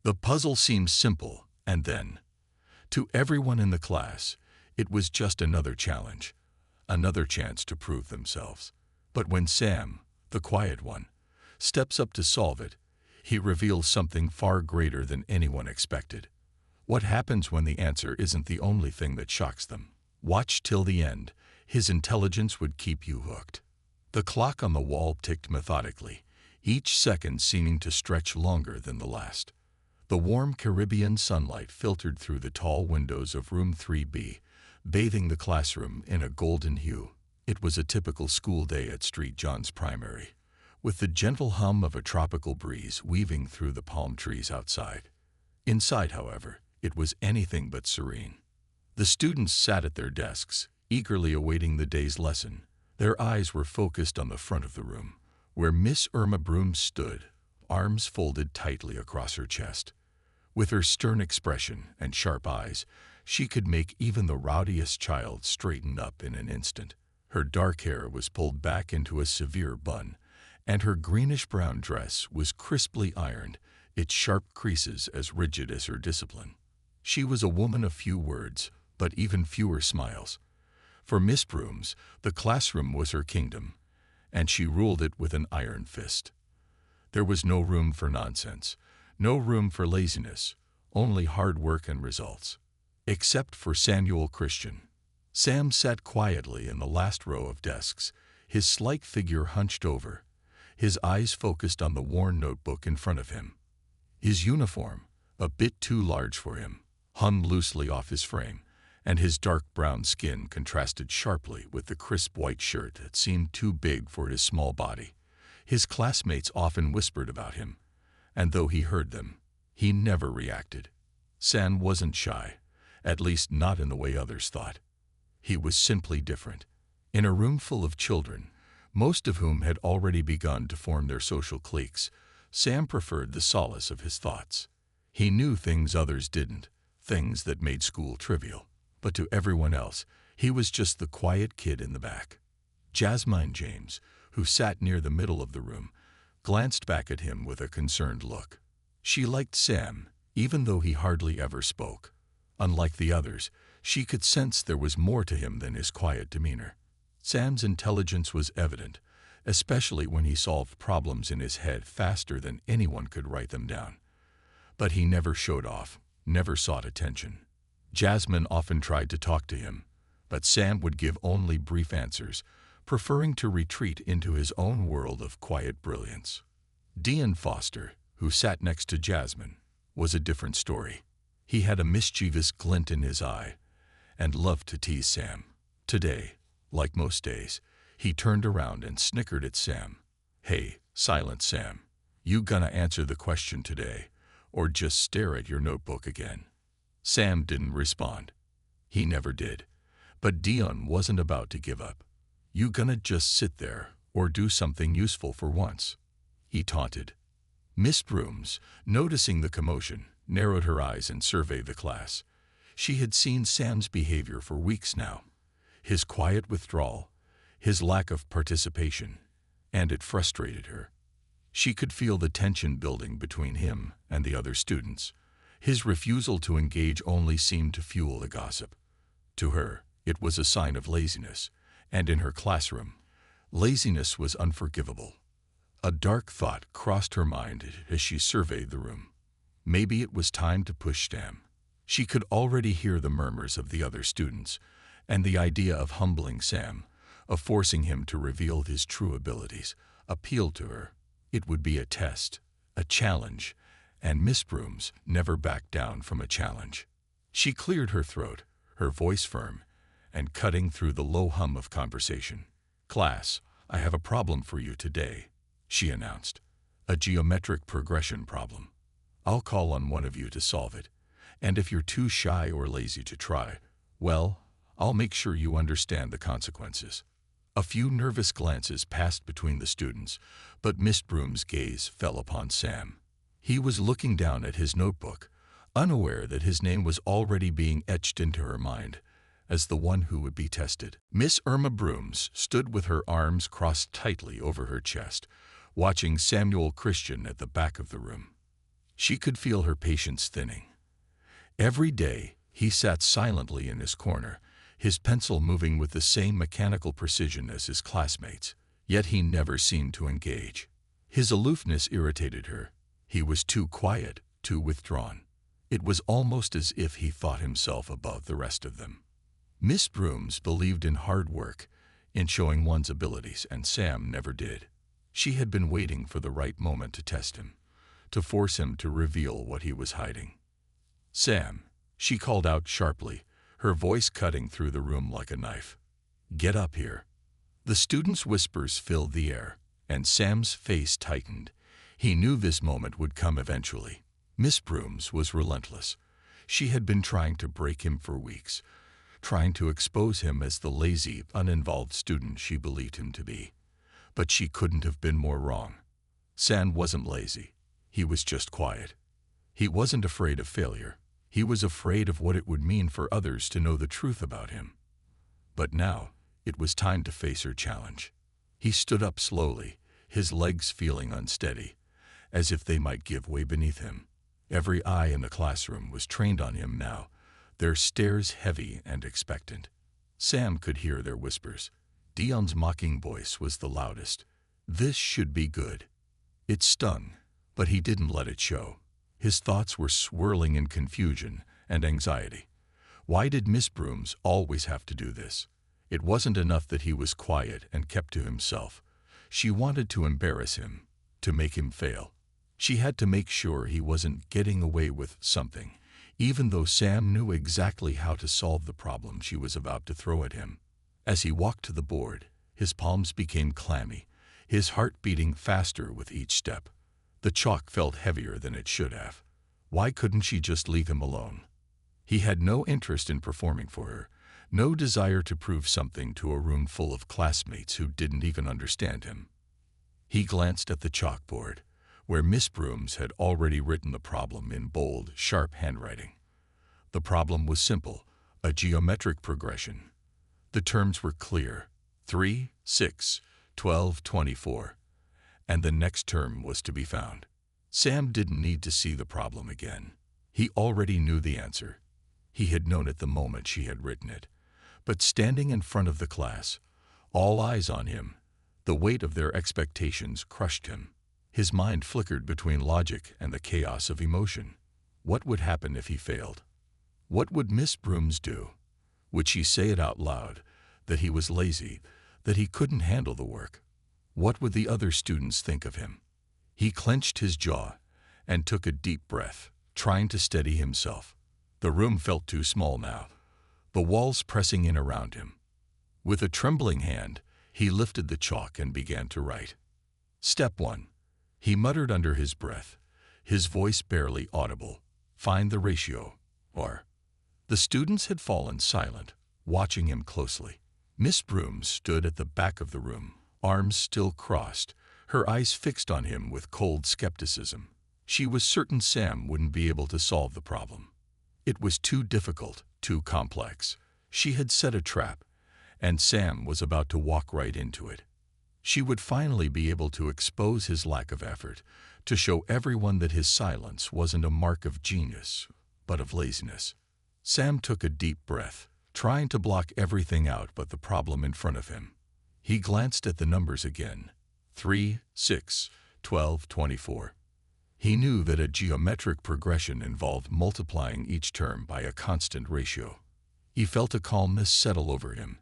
The puzzle seemed simple, and then, to everyone in the class, it was just another challenge, another chance to prove themselves. But when Sam, the quiet one, steps up to solve it, he reveals something far greater than anyone expected. What happens when the answer isn't the only thing that shocks them? Watch till the end. His intelligence would keep you hooked. The clock on the wall ticked methodically, each second seeming to stretch longer than the last. The warm Caribbean sunlight filtered through the tall windows of room 3B, bathing the classroom in a golden hue. It was a typical school day at St. John's Primary, with the gentle hum of a tropical breeze weaving through the palm trees outside. Inside, however, it was anything but serene. The students sat at their desks, eagerly awaiting the day's lesson. Their eyes were focused on the front of the room, where Miss Irma Brooms stood, arms folded tightly across her chest. With her stern expression and sharp eyes, she could make even the rowdiest child straighten up in an instant. Her dark hair was pulled back into a severe bun, and her greenish-brown dress was crisply ironed, its sharp creases as rigid as her discipline. She was a woman of few words, but even fewer smiles. For Miss Brooms, the classroom was her kingdom, and she ruled it with an iron fist. There was no room for nonsense, no room for laziness, only hard work and results. Except for Samuel Christian. Sam sat quietly in the last row of desks, his slight figure hunched over, his eyes focused on the worn notebook in front of him. His uniform, a bit too large for him, hung loosely off his frame, and his dark brown skin contrasted sharply with the crisp white shirt that seemed too big for his small body. His classmates often whispered about him, and though he heard them, he never reacted. Sam wasn't shy, at least not in the way others thought. He was simply different. In a room full of children, most of whom had already begun to form their social cliques, Sam preferred the solace of his thoughts. He knew things others didn't, things that made school trivial. But to everyone else, he was just the quiet kid in the back. Jasmine James, who sat near the middle of the room, glanced back at him with a concerned look. She liked Sam, even though he hardly ever spoke. Unlike the others, she could sense there was more to him than his quiet demeanor. Sam's intelligence was evident, especially when he solved problems in his head faster than anyone could write them down. But he never showed off, never sought attention. Jasmine often tried to talk to him, but Sam would give only brief answers, preferring to retreat into his own world of quiet brilliance. Dean Foster, who sat next to Jasmine, was a different story. He had a mischievous glint in his eye and loved to tease Sam. Today, like most days, he turned around and snickered at Sam. "Hey, silent Sam, you gonna answer the question today, or just stare at your notebook again?" Sam didn't respond. He never did. But Dion wasn't about to give up. "You gonna just sit there, or do something useful for once?" he taunted. Miss Brooms, noticing the commotion, narrowed her eyes and surveyed the class. She had seen Sam's behavior for weeks now. His quiet withdrawal, his lack of participation, and it frustrated her. She could feel the tension building between him and the other students. His refusal to engage only seemed to fuel the gossip. To her, it was a sign of laziness, and in her classroom, laziness was unforgivable. A dark thought crossed her mind as she surveyed the room. Maybe it was time to push Sam. She could already hear the murmurs of the other students, and the idea of humbling Sam, of forcing him to reveal his true abilities, appealed to her. It would be a test, a challenge, and Miss Brooms never backed down from a challenge. She cleared her throat, her voice firm, and cutting through the low hum of conversation. "Class, I have a problem for you today," she announced. "A geometric progression problem. I'll call on one of you to solve it, and if you're too shy or lazy to try, well, I'll make sure you understand the consequences." A few nervous glances passed between the students, but Miss Broom's gaze fell upon Sam. He was looking down at his notebook, unaware that his name was already being etched into her mind as the one who would be tested. Miss Irma Brooms stood with her arms crossed tightly over her chest, watching Samuel Christian at the back of the room. She could feel her patience thinning. Every day, he sat silently in his corner, his pencil moving with the same mechanical precision as his classmates, yet he never seemed to engage. His aloofness irritated her. He was too quiet, too withdrawn. It was almost as if he thought himself above the rest of them. Miss Brooms believed in hard work, in showing one's abilities, and Sam never did. She had been waiting for the right moment to test him, to force him to reveal what he was hiding. "Sam," she called out sharply, her voice cutting through the room like a knife. "Get up here." The students' whispers filled the air, and Sam's face tightened. He knew this moment would come eventually. Miss Brooms was relentless. She had been trying to break him for weeks, trying to expose him as the lazy, uninvolved student she believed him to be. But she couldn't have been more wrong. Sam wasn't lazy. He was just quiet. He wasn't afraid of failure. He was afraid of what it would mean for others to know the truth about him. But now, it was time to face her challenge. He stood up slowly, his legs feeling unsteady, as if they might give way beneath him. Every eye in the classroom was trained on him now, their stares heavy and expectant. Sam could hear their whispers. Dion's mocking voice was the loudest. This should be good. It stung, but he didn't let it show. His thoughts were swirling in confusion and anxiety. Why did Miss Brooms always have to do this? It wasn't enough that he was quiet and kept to himself. She wanted to embarrass him, to make him fail. She had to make sure he wasn't getting away with something, even though Sam knew exactly how to solve the problem she was about to throw at him. As he walked to the board, his palms became clammy, his heart beating faster with each step. The chalk felt heavier than it should have. Why couldn't she just leave him alone? He had no interest in performing for her, no desire to prove something to a room full of classmates who didn't even understand him. He glanced at the chalkboard, where Miss Brooms had already written the problem in bold, sharp handwriting. The problem was simple, a geometric progression. The terms were clear: 3, 6, 12, 24. And the next term was to be found. Sam didn't need to see the problem again. He already knew the answer. He had known it the moment she had written it. But standing in front of the class, all eyes on him, the weight of their expectations crushed him. His mind flickered between logic and the chaos of emotion. What would happen if he failed? What would Miss Brooms do? Would she say it out loud, that he was lazy, that he couldn't handle the work? What would the other students think of him? He clenched his jaw and took a deep breath, trying to steady himself. The room felt too small now, the walls pressing in around him. With a trembling hand, he lifted the chalk and began to write. Step 1. He muttered under his breath, his voice barely audible. Find the ratio, or... The students had fallen silent, watching him closely. Miss Brooms stood at the back of the room, arms still crossed, her eyes fixed on him with cold skepticism. She was certain Sam wouldn't be able to solve the problem. It was too difficult, too complex. She had set a trap, and Sam was about to walk right into it. She would finally be able to expose his lack of effort, to show everyone that his silence wasn't a mark of genius, but of laziness. Sam took a deep breath, trying to block everything out but the problem in front of him. He glanced at the numbers again. 3, 6, 12, 24. He knew that a geometric progression involved multiplying each term by a constant ratio. He felt a calmness settle over him,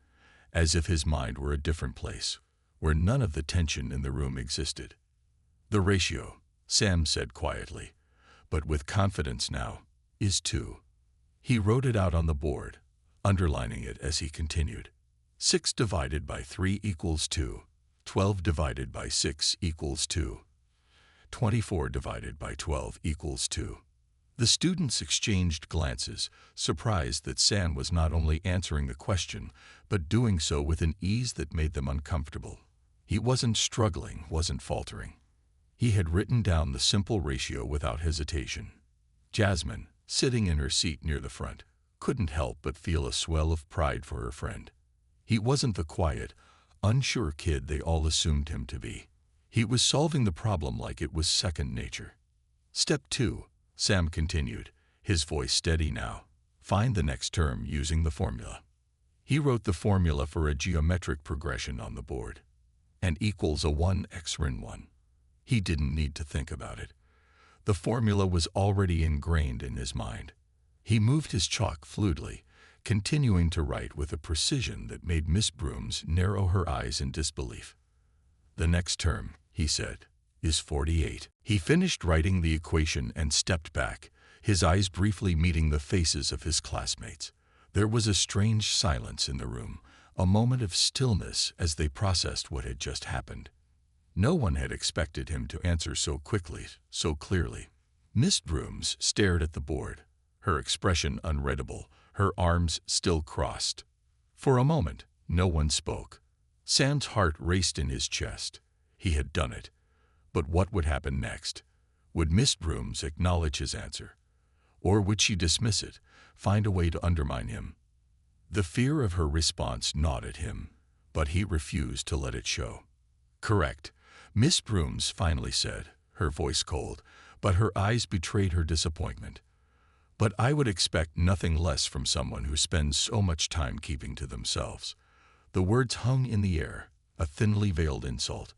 as if his mind were a different place, where none of the tension in the room existed. The ratio, Sam said quietly, but with confidence now, is 2. He wrote it out on the board, underlining it as he continued. 6 divided by 3 equals 2. 12 divided by 6 equals 2. 24 divided by 12 equals 2. The students exchanged glances, surprised that Sam was not only answering the question, but doing so with an ease that made them uncomfortable. He wasn't struggling, wasn't faltering. He had written down the simple ratio without hesitation. Jasmine, sitting in her seat near the front, couldn't help but feel a swell of pride for her friend. He wasn't the quiet, unsure kid they all assumed him to be. He was solving the problem like it was second nature. Step 2, Sam continued, his voice steady now. Find the next term using the formula. He wrote the formula for a geometric progression on the board. N equals a 1x rin 1. He didn't need to think about it. The formula was already ingrained in his mind. He moved his chalk fluidly, continuing to write with a precision that made Miss Brooms narrow her eyes in disbelief. The next term, he said, is 48. He finished writing the equation and stepped back, his eyes briefly meeting the faces of his classmates. There was a strange silence in the room, a moment of stillness as they processed what had just happened. No one had expected him to answer so quickly, so clearly. Miss Brooms stared at the board, her expression unreadable, her arms still crossed. For a moment, no one spoke. Sam's heart raced in his chest. He had done it. But what would happen next? Would Miss Brooms acknowledge his answer? Or would she dismiss it, find a way to undermine him? The fear of her response gnawed at him, but he refused to let it show. Correct, Miss Brooms finally said, her voice cold, but her eyes betrayed her disappointment. But I would expect nothing less from someone who spends so much time keeping to themselves. The words hung in the air, a thinly veiled insult,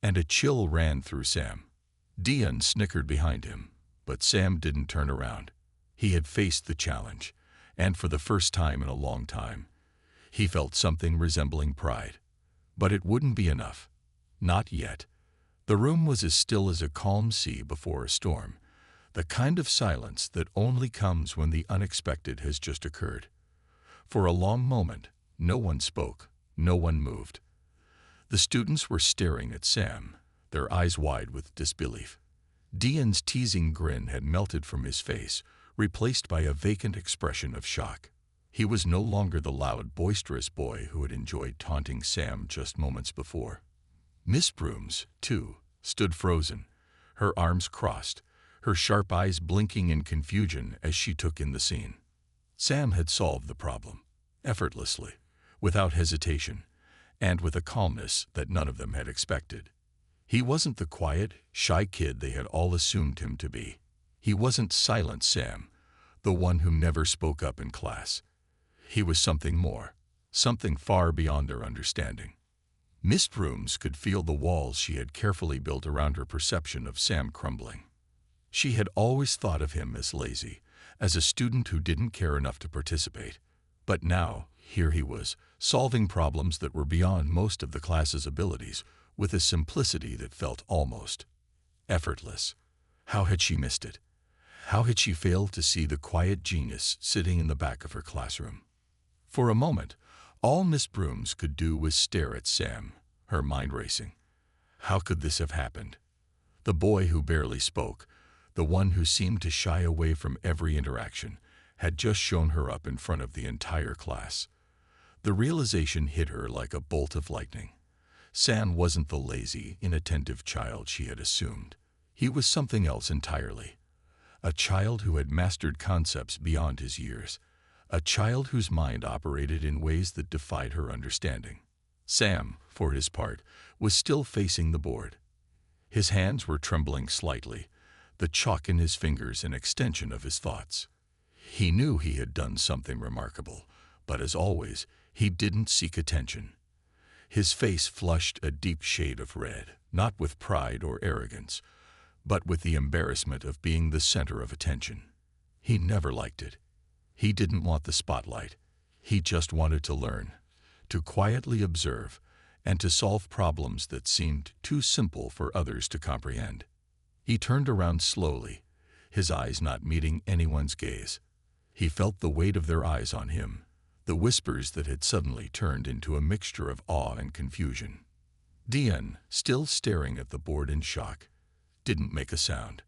and a chill ran through Sam. Dion snickered behind him, but Sam didn't turn around. He had faced the challenge, and for the first time in a long time, he felt something resembling pride. But it wouldn't be enough. Not yet. The room was as still as a calm sea before a storm, the kind of silence that only comes when the unexpected has just occurred. For a long moment, no one spoke, no one moved. The students were staring at Sam, their eyes wide with disbelief. Dion's teasing grin had melted from his face, replaced by a vacant expression of shock. He was no longer the loud, boisterous boy who had enjoyed taunting Sam just moments before. Miss Brooms, too, stood frozen, her arms crossed, her sharp eyes blinking in confusion as she took in the scene. Sam had solved the problem, effortlessly, without hesitation, and with a calmness that none of them had expected. He wasn't the quiet, shy kid they had all assumed him to be. He wasn't Silent Sam, the one who never spoke up in class. He was something more, something far beyond their understanding. Miss Brooms could feel the walls she had carefully built around her perception of Sam crumbling. She had always thought of him as lazy, as a student who didn't care enough to participate. But now, here he was, solving problems that were beyond most of the class's abilities, with a simplicity that felt almost effortless. How had she missed it? How had she failed to see the quiet genius sitting in the back of her classroom? For a moment, all Miss Brooms could do was stare at Sam, her mind racing. How could this have happened? The boy who barely spoke, the one who seemed to shy away from every interaction, had just shown her up in front of the entire class. The realization hit her like a bolt of lightning. Sam wasn't the lazy, inattentive child she had assumed. He was something else entirely. A child who had mastered concepts beyond his years. A child whose mind operated in ways that defied her understanding. Sam, for his part, was still facing the board. His hands were trembling slightly, the chalk in his fingers an extension of his thoughts. He knew he had done something remarkable, but as always, he didn't seek attention. His face flushed a deep shade of red, not with pride or arrogance, but with the embarrassment of being the center of attention. He never liked it. He didn't want the spotlight. He just wanted to learn, to quietly observe, and to solve problems that seemed too simple for others to comprehend. He turned around slowly, his eyes not meeting anyone's gaze. He felt the weight of their eyes on him, the whispers that had suddenly turned into a mixture of awe and confusion. Dion, still staring at the board in shock, didn't make a sound.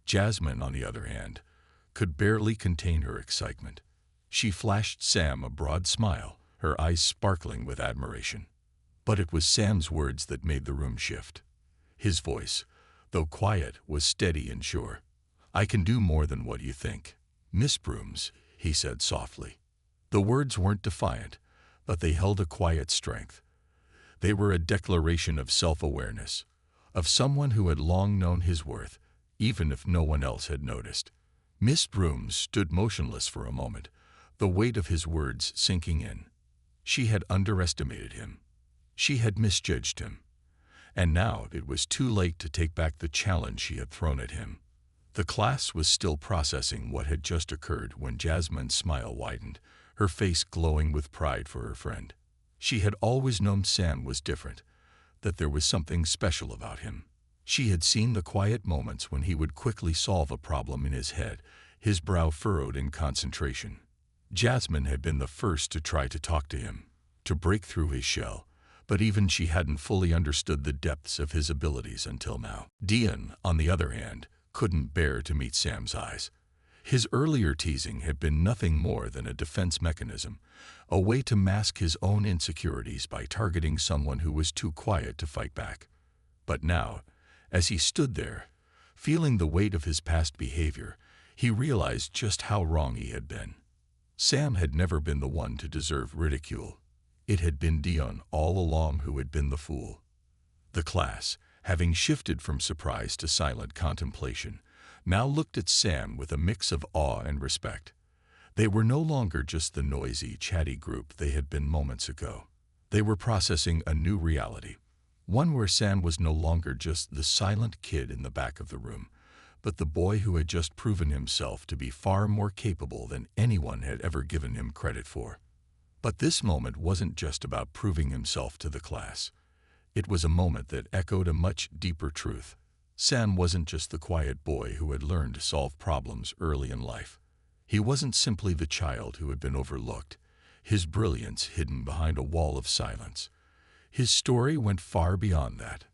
Jasmine, on the other hand, could barely contain her excitement. She flashed Sam a broad smile, her eyes sparkling with admiration. But it was Sam's words that made the room shift. His voice, though quiet, was steady and sure. "I can do more than what you think, Miss Brooms," he said softly. The words weren't defiant, but they held a quiet strength. They were a declaration of self-awareness, of someone who had long known his worth, even if no one else had noticed. Miss Brooms stood motionless for a moment, the weight of his words sinking in. She had underestimated him. She had misjudged him. And now it was too late to take back the challenge she had thrown at him. The class was still processing what had just occurred when Jasmine's smile widened, her face glowing with pride for her friend. She had always known Sam was different, that there was something special about him. She had seen the quiet moments when he would quickly solve a problem in his head, his brow furrowed in concentration. Jasmine had been the first to try to talk to him, to break through his shell, but even she hadn't fully understood the depths of his abilities until now. Dion, on the other hand, couldn't bear to meet Sam's eyes. His earlier teasing had been nothing more than a defense mechanism, a way to mask his own insecurities by targeting someone who was too quiet to fight back. But now, as he stood there, feeling the weight of his past behavior, he realized just how wrong he had been. Sam had never been the one to deserve ridicule. It had been Dion all along who had been the fool. The class, having shifted from surprise to silent contemplation, now looked at Sam with a mix of awe and respect. They were no longer just the noisy, chatty group they had been moments ago. They were processing a new reality, one where Sam was no longer just the silent kid in the back of the room, but the boy who had just proven himself to be far more capable than anyone had ever given him credit for. But this moment wasn't just about proving himself to the class. It was a moment that echoed a much deeper truth. Sam wasn't just the quiet boy who had learned to solve problems early in life. He wasn't simply the child who had been overlooked, his brilliance hidden behind a wall of silence. His story went far beyond that.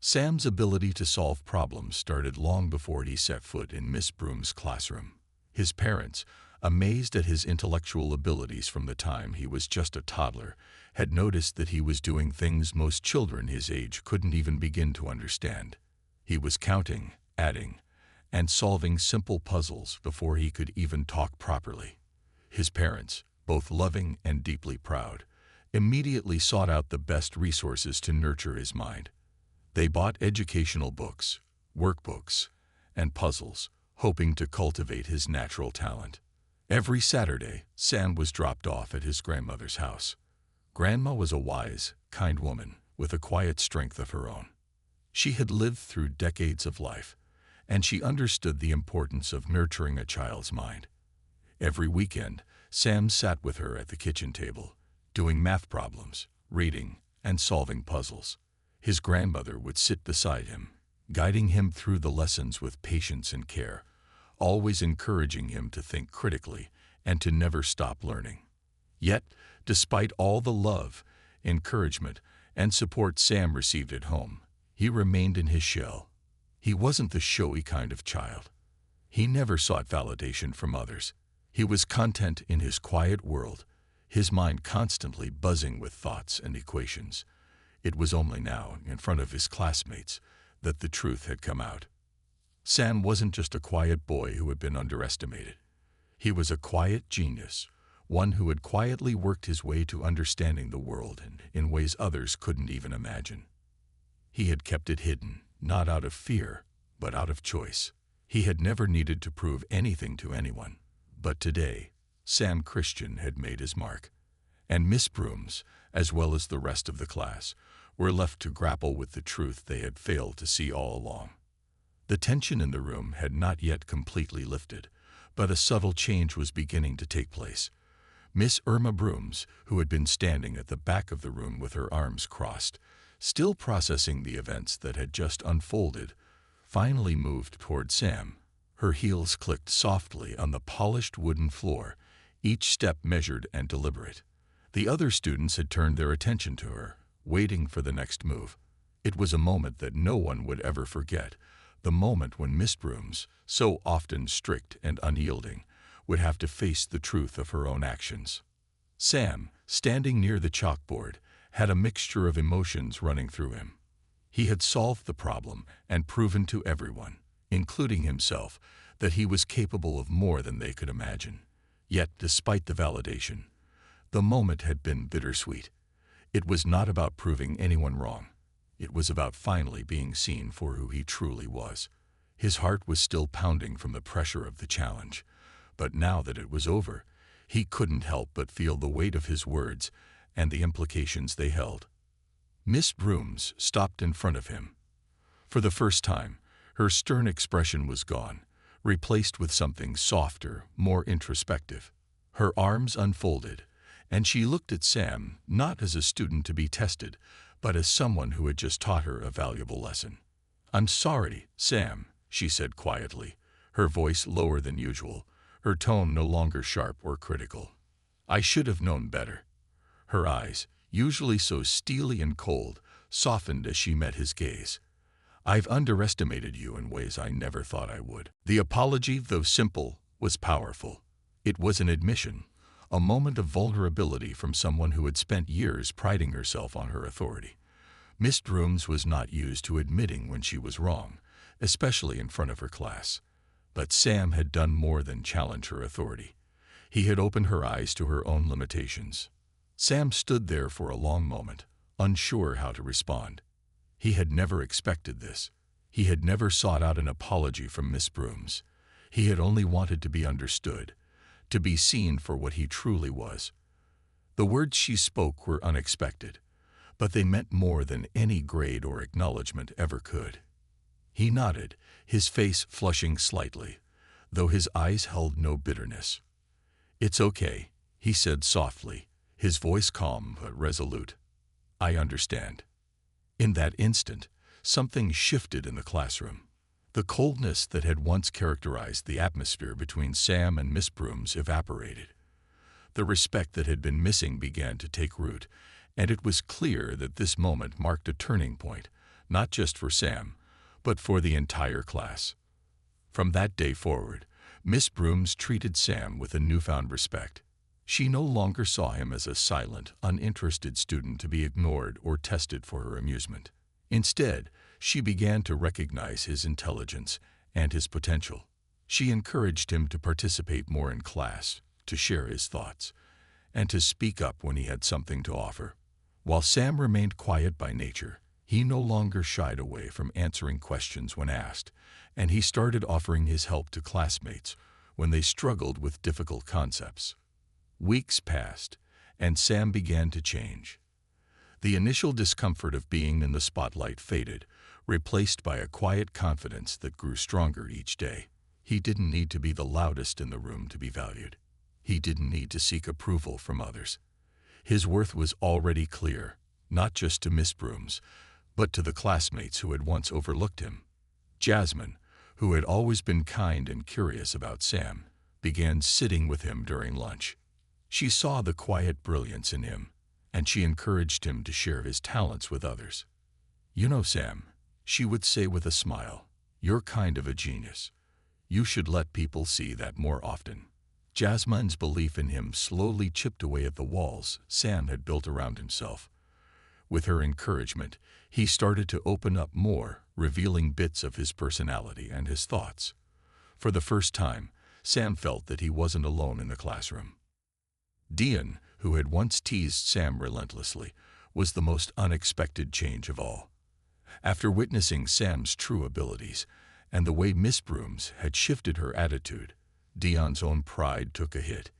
Sam's ability to solve problems started long before he set foot in Miss Broom's classroom. His parents, amazed at his intellectual abilities from the time he was just a toddler, had noticed that he was doing things most children his age couldn't even begin to understand. He was counting, adding, and solving simple puzzles before he could even talk properly. His parents, both loving and deeply proud, immediately sought out the best resources to nurture his mind. They bought educational books, workbooks, and puzzles, hoping to cultivate his natural talent. Every Saturday, Sam was dropped off at his grandmother's house. Grandma was a wise, kind woman with a quiet strength of her own. She had lived through decades of life, and she understood the importance of nurturing a child's mind. Every weekend, Sam sat with her at the kitchen table, doing math problems, reading, and solving puzzles. His grandmother would sit beside him, guiding him through the lessons with patience and care, always encouraging him to think critically and to never stop learning. Yet, despite all the love, encouragement, and support Sam received at home, he remained in his shell. He wasn't the showy kind of child. He never sought validation from others. He was content in his quiet world, his mind constantly buzzing with thoughts and equations. It was only now, in front of his classmates, that the truth had come out. Sam wasn't just a quiet boy who had been underestimated. He was a quiet genius, one who had quietly worked his way to understanding the world in ways others couldn't even imagine. He had kept it hidden, not out of fear, but out of choice. He had never needed to prove anything to anyone. But today, Sam Christian had made his mark, and Miss Brooms, as well as the rest of the class, were left to grapple with the truth they had failed to see all along. The tension in the room had not yet completely lifted, but a subtle change was beginning to take place. Miss Irma Brooms, who had been standing at the back of the room with her arms crossed, still processing the events that had just unfolded, finally moved toward Sam. Her heels clicked softly on the polished wooden floor, each step measured and deliberate. The other students had turned their attention to her, waiting for the next move. It was a moment that no one would ever forget, the moment when Miss Brooms, so often strict and unyielding, would have to face the truth of her own actions. Sam, standing near the chalkboard, had a mixture of emotions running through him. He had solved the problem and proven to everyone, including himself, that he was capable of more than they could imagine. Yet, despite the validation, the moment had been bittersweet. It was not about proving anyone wrong. It was about finally being seen for who he truly was. His heart was still pounding from the pressure of the challenge, but now that it was over, he couldn't help but feel the weight of his words and the implications they held. Miss Brooms stopped in front of him. For the first time, her stern expression was gone, replaced with something softer, more introspective. Her arms unfolded, and she looked at Sam not as a student to be tested, but as someone who had just taught her a valuable lesson. "I'm sorry, Sam," she said quietly, her voice lower than usual, her tone no longer sharp or critical. "I should have known better." Her eyes, usually so steely and cold, softened as she met his gaze. "I've underestimated you in ways I never thought I would." The apology, though simple, was powerful. It was an admission, a moment of vulnerability from someone who had spent years priding herself on her authority. Miss Brooms was not used to admitting when she was wrong, especially in front of her class. But Sam had done more than challenge her authority. He had opened her eyes to her own limitations. Sam stood there for a long moment, unsure how to respond. He had never expected this. He had never sought out an apology from Miss Brooms. He had only wanted to be understood, to be seen for what he truly was. The words she spoke were unexpected, but they meant more than any grade or acknowledgement ever could. He nodded, his face flushing slightly, though his eyes held no bitterness. "It's okay," he said softly, his voice calm but resolute. "I understand." In that instant, something shifted in the classroom. The coldness that had once characterized the atmosphere between Sam and Miss Brooms evaporated. The respect that had been missing began to take root, and it was clear that this moment marked a turning point, not just for Sam, but for the entire class. From that day forward, Miss Brooms treated Sam with a newfound respect. She no longer saw him as a silent, uninterested student to be ignored or tested for her amusement. Instead, she began to recognize his intelligence and his potential. She encouraged him to participate more in class, to share his thoughts, and to speak up when he had something to offer. While Sam remained quiet by nature, he no longer shied away from answering questions when asked, and he started offering his help to classmates when they struggled with difficult concepts. Weeks passed, and Sam began to change. The initial discomfort of being in the spotlight faded, replaced by a quiet confidence that grew stronger each day. He didn't need to be the loudest in the room to be valued. He didn't need to seek approval from others. His worth was already clear, not just to Miss Brooms, but to the classmates who had once overlooked him. Jasmine, who had always been kind and curious about Sam, began sitting with him during lunch. She saw the quiet brilliance in him, and she encouraged him to share his talents with others. "You know, Sam," she would say with a smile, "you're kind of a genius. You should let people see that more often." Jasmine's belief in him slowly chipped away at the walls Sam had built around himself. With her encouragement, he started to open up more, revealing bits of his personality and his thoughts. For the first time, Sam felt that he wasn't alone in the classroom. Dian, who had once teased Sam relentlessly, was the most unexpected change of all. After witnessing Sam's true abilities and the way Miss Brooms had shifted her attitude, Dian's own pride took a hit.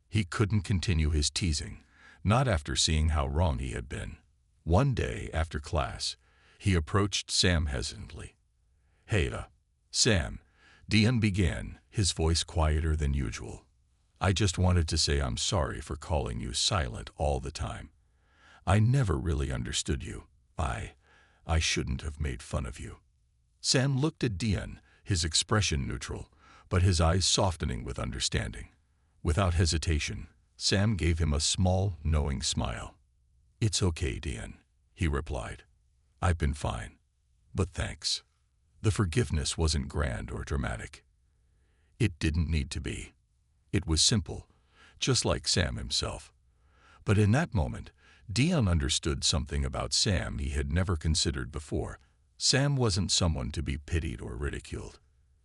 He couldn't continue his teasing, not after seeing how wrong he had been. One day after class, he approached Sam hesitantly. "Hey, Sam," Dian began, his voice quieter than usual. "I just wanted to say I'm sorry for calling you silent all the time. I never really understood you. I shouldn't have made fun of you." Sam looked at Dian, his expression neutral, but his eyes softening with understanding. Without hesitation, Sam gave him a small, knowing smile. "It's okay, Dian," he replied. "I've been fine. But thanks." The forgiveness wasn't grand or dramatic. It didn't need to be. It was simple, just like Sam himself. But in that moment, Dian understood something about Sam he had never considered before. Sam wasn't someone to be pitied or ridiculed.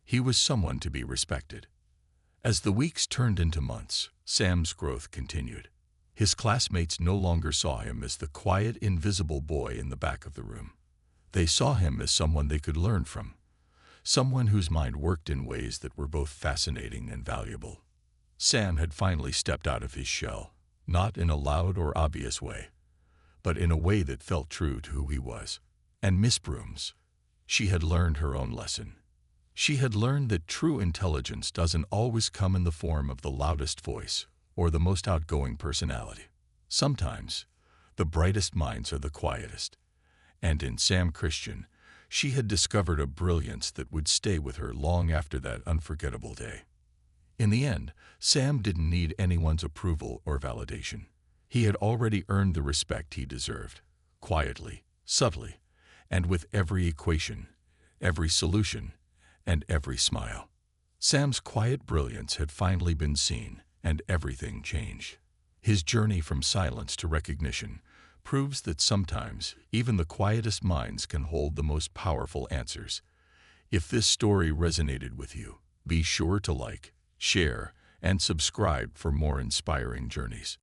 He was someone to be respected. As the weeks turned into months, Sam's growth continued. His classmates no longer saw him as the quiet, invisible boy in the back of the room. They saw him as someone they could learn from, someone whose mind worked in ways that were both fascinating and valuable. Sam had finally stepped out of his shell, not in a loud or obvious way, but in a way that felt true to who he was. And Miss Brooms, she had learned her own lesson. She had learned that true intelligence doesn't always come in the form of the loudest voice or the most outgoing personality. Sometimes, the brightest minds are the quietest. And in Sam Christian, she had discovered a brilliance that would stay with her long after that unforgettable day. In the end, Sam didn't need anyone's approval or validation. He had already earned the respect he deserved, quietly, subtly, and with every equation, every solution, and every smile. Sam's quiet brilliance had finally been seen, and everything changed. His journey from silence to recognition proves that sometimes even the quietest minds can hold the most powerful answers. If this story resonated with you, be sure to like, share, and subscribe for more inspiring journeys.